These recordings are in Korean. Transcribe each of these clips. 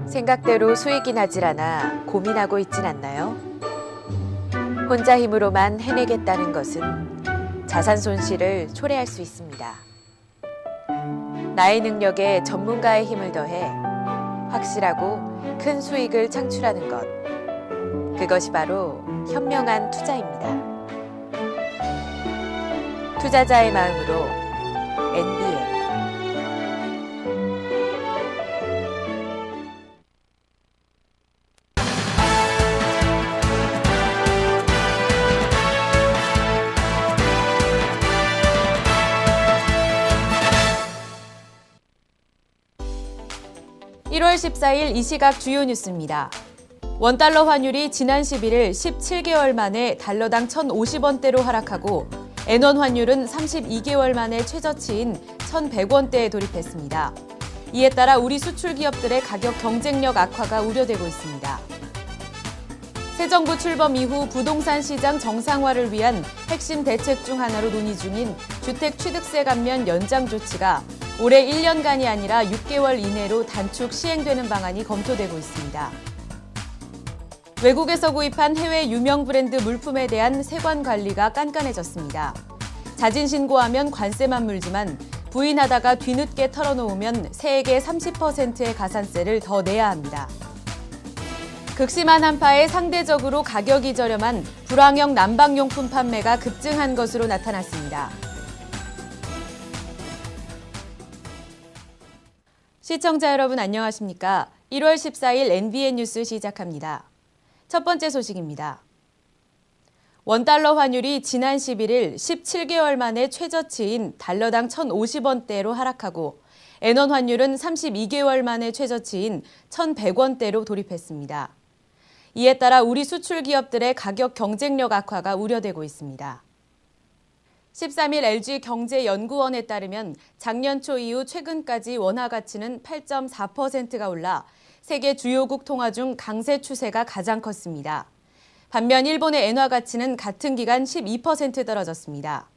생각대로 수익이 나질 않아 고민하고 있진 않나요? 혼자 힘으로만 해내겠다는 것은 자산 손실을 초래할 수 있습니다. 나의 능력에 전문가의 힘을 더해 확실하고 큰 수익을 창출하는 것. 그것이 바로 현명한 투자입니다. 투자자의 마음으로 NBN. (1월 14일) 이 시각 주요 뉴스입니다. 원달러 환율이 지난 11일 17개월 만에 달러당 1,050원대로 하락하고 엔원 환율은 32개월 만에 최저치인 1,100원대에 돌입했습니다. 이에 따라 우리 수출 기업들의 가격 경쟁력 악화가 우려되고 있습니다. 새 정부 출범 이후 부동산 시장 정상화를 위한 핵심 대책 중 하나로 논의 중인 주택 취득세 감면 연장 조치가 올해 1년간이 아니라 6개월 이내로 단축 시행되는 방안이 검토되고 있습니다. 외국에서 구입한 해외 유명 브랜드 물품에 대한 세관 관리가 깐깐해졌습니다. 자진 신고하면 관세만 물지만 부인하다가 뒤늦게 털어놓으면 세액의 30%의 가산세를 더 내야 합니다. 극심한 한파에 상대적으로 가격이 저렴한 불황형 난방용품 판매가 급증한 것으로 나타났습니다. 시청자 여러분 안녕하십니까? 1월 14일 NBN 뉴스 시작합니다. 첫 번째 소식입니다. 원달러 환율이 지난 11일 17개월 만에 최저치인 달러당 1,050원대로 하락하고 엔원 환율은 32개월 만에 최저치인 1,100원대로 돌입했습니다. 이에 따라 우리 수출 기업들의 가격 경쟁력 악화가 우려되고 있습니다. 13일 LG경제연구원에 따르면 작년 초 이후 최근까지 원화 가치는 8.4%가 올라 세계 주요국 통화 중 강세 추세가 가장 컸습니다. 반면 일본의 엔화 가치는 같은 기간 12% 떨어졌습니다.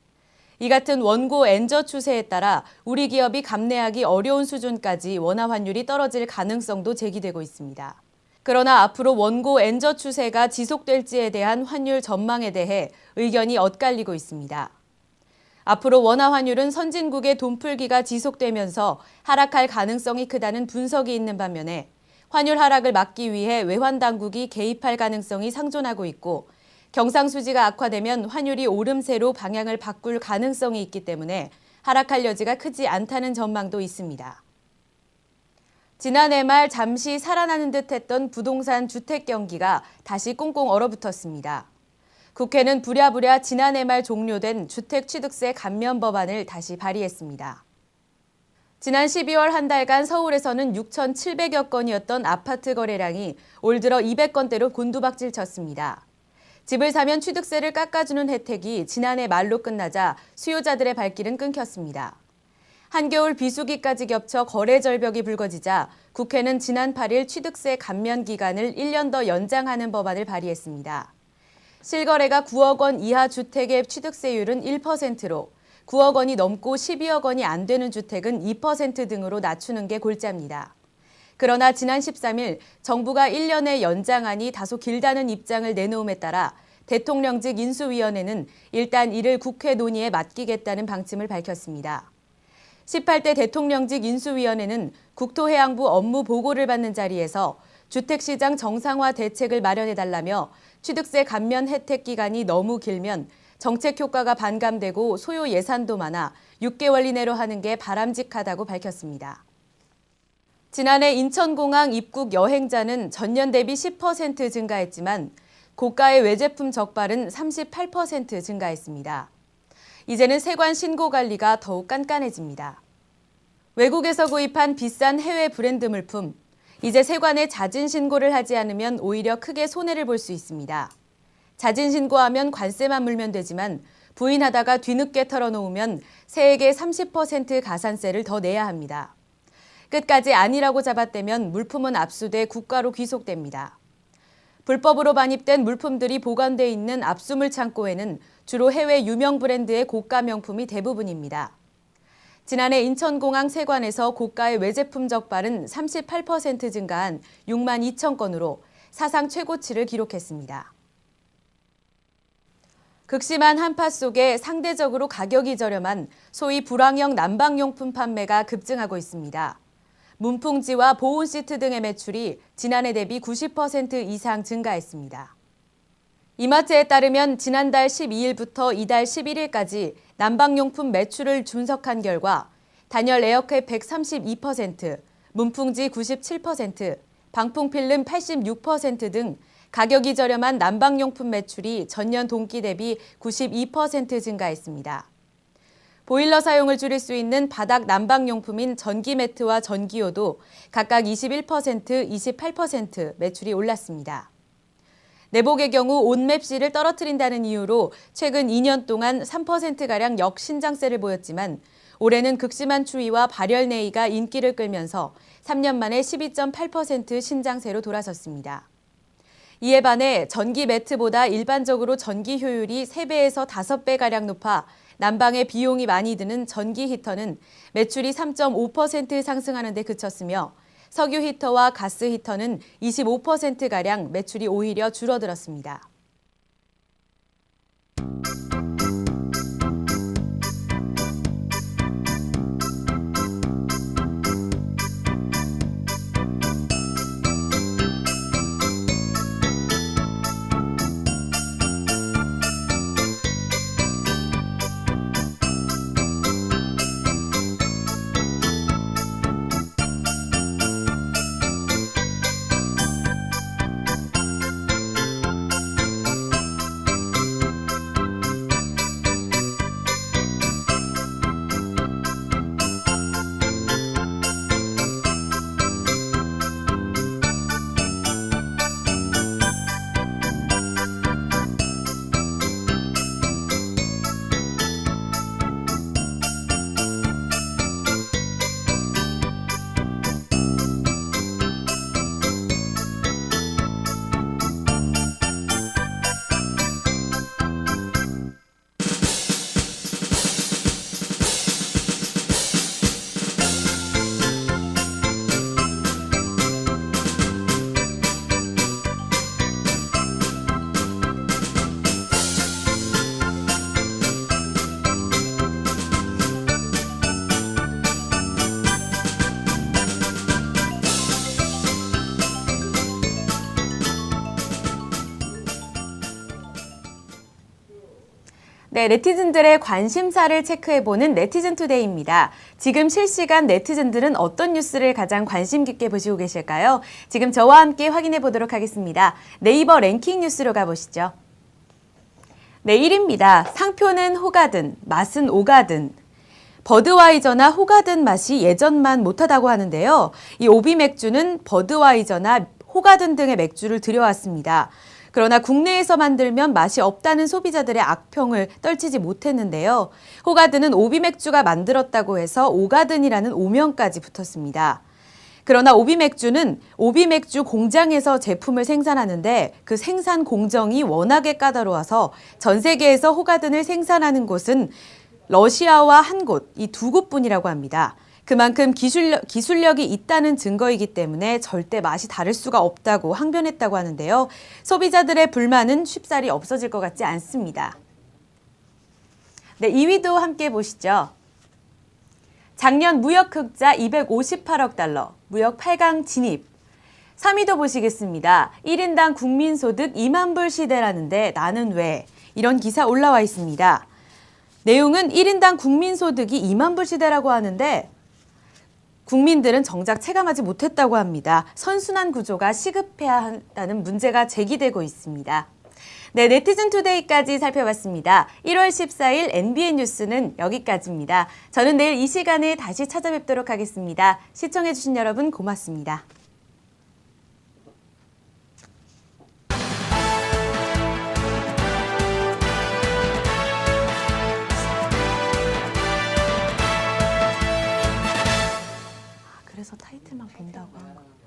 이 같은 원고 엔저 추세에 따라 우리 기업이 감내하기 어려운 수준까지 원화 환율이 떨어질 가능성도 제기되고 있습니다. 그러나 앞으로 원고 엔저 추세가 지속될지에 대한 환율 전망에 대해 의견이 엇갈리고 있습니다. 앞으로 원화 환율은 선진국의 돈풀기가 지속되면서 하락할 가능성이 크다는 분석이 있는 반면에 환율 하락을 막기 위해 외환 당국이 개입할 가능성이 상존하고 있고 경상수지가 악화되면 환율이 오름세로 방향을 바꿀 가능성이 있기 때문에 하락할 여지가 크지 않다는 전망도 있습니다. 지난해 말 잠시 살아나는 듯했던 부동산 주택 경기가 다시 꽁꽁 얼어붙었습니다. 국회는 부랴부랴 지난해 말 종료된 주택취득세 감면 법안을 다시 발의했습니다. 지난 12월 한 달간 서울에서는 6,700여 건이었던 아파트 거래량이 올 들어 200건대로 곤두박질 쳤습니다. 집을 사면 취득세를 깎아주는 혜택이 지난해 말로 끝나자 수요자들의 발길은 끊겼습니다. 한겨울 비수기까지 겹쳐 거래 절벽이 불거지자 국회는 지난 8일 취득세 감면 기간을 1년 더 연장하는 법안을 발의했습니다. 실거래가 9억 원 이하 주택의 취득세율은 1%로 9억 원이 넘고 12억 원이 안 되는 주택은 2% 등으로 낮추는 게 골자입니다. 그러나 지난 13일 정부가 1년의 연장안이 다소 길다는 입장을 내놓음에 따라 대통령직 인수위원회는 일단 이를 국회 논의에 맡기겠다는 방침을 밝혔습니다. 18대 대통령직 인수위원회는 국토해양부 업무 보고를 받는 자리에서 주택시장 정상화 대책을 마련해달라며 취득세 감면 혜택 기간이 너무 길면 정책 효과가 반감되고 소요 예산도 많아 6개월 이내로 하는 게 바람직하다고 밝혔습니다. 지난해 인천공항 입국 여행자는 전년 대비 10% 증가했지만 고가의 외제품 적발은 38% 증가했습니다. 이제는 세관 신고 관리가 더욱 깐깐해집니다. 외국에서 구입한 비싼 해외 브랜드 물품, 이제 세관에 자진 신고를 하지 않으면 오히려 크게 손해를 볼 수 있습니다. 자진 신고하면 관세만 물면 되지만 부인하다가 뒤늦게 털어놓으면 세액의 30% 가산세를 더 내야 합니다. 끝까지 아니라고 잡아떼면 물품은 압수돼 국가로 귀속됩니다. 불법으로 반입된 물품들이 보관돼 있는 압수물 창고에는 주로 해외 유명 브랜드의 고가 명품이 대부분입니다. 지난해 인천공항 세관에서 고가의 외제품 적발은 38% 증가한 6만 2천 건으로 사상 최고치를 기록했습니다. 극심한 한파 속에 상대적으로 가격이 저렴한 소위 불황형 난방용품 판매가 급증하고 있습니다. 문풍지와 보온 시트 등의 매출이 지난해 대비 90% 이상 증가했습니다. 이마트에 따르면 지난달 12일부터 이달 11일까지 난방용품 매출을 분석한 결과 단열 에어캡 132%, 문풍지 97%, 방풍필름 86% 등 가격이 저렴한 난방용품 매출이 전년 동기 대비 92% 증가했습니다. 보일러 사용을 줄일 수 있는 바닥 난방용품인 전기매트와 전기요도 각각 21%, 28% 매출이 올랐습니다. 내복의 경우 온맵시를 떨어뜨린다는 이유로 최근 2년 동안 3%가량 역신장세를 보였지만 올해는 극심한 추위와 발열내의가 인기를 끌면서 3년 만에 12.8% 신장세로 돌아섰습니다. 이에 반해 전기 매트보다 일반적으로 전기 효율이 3배에서 5배가량 높아 난방에 비용이 많이 드는 전기 히터는 매출이 3.5% 상승하는 데 그쳤으며 석유 히터와 가스 히터는 25%가량 매출이 오히려 줄어들었습니다. 네, 네티즌들의 관심사를 체크해보는 네티즌 투데이입니다. 지금 실시간 네티즌들은 어떤 뉴스를 가장 관심 깊게 보시고 계실까요? 지금 저와 함께 확인해 보도록 하겠습니다. 네이버 랭킹 뉴스로 가보시죠. 네, 1위입니다. 상표는 호가든, 맛은 오가든. 버드와이저나 호가든 맛이 예전만 못하다고 하는데요. 이 오비 맥주는 버드와이저나 호가든 등의 맥주를 들여왔습니다. 그러나 국내에서 만들면 맛이 없다는 소비자들의 악평을 떨치지 못했는데요. 호가든은 오비 맥주가 만들었다고 해서 오가든이라는 오명까지 붙었습니다. 그러나 오비 맥주는 오비 맥주 공장에서 제품을 생산하는데 그 생산 공정이 워낙에 까다로워서 전 세계에서 호가든을 생산하는 곳은 러시아와 한 곳, 이 두 곳뿐이라고 합니다. 그만큼 기술력이 있다는 증거이기 때문에 절대 맛이 다를 수가 없다고 항변했다고 하는데요. 소비자들의 불만은 쉽사리 없어질 것 같지 않습니다. 네, 2위도 함께 보시죠. 작년 무역 흑자 258억 달러, 무역 8강 진입. 3위도 보시겠습니다. 1인당 국민소득 2만 불 시대라는데 나는 왜? 이런 기사 올라와 있습니다. 내용은 1인당 국민소득이 2만 불 시대라고 하는데 국민들은 정작 체감하지 못했다고 합니다. 선순환 구조가 시급해야 한다는 문제가 제기되고 있습니다. 네, 네티즌 투데이까지 살펴봤습니다. 1월 14일 NBN 뉴스는 여기까지입니다. 저는 내일 이 시간에 다시 찾아뵙도록 하겠습니다. 시청해주신 여러분 고맙습니다. 그래서 타이틀만 본다고 한 거.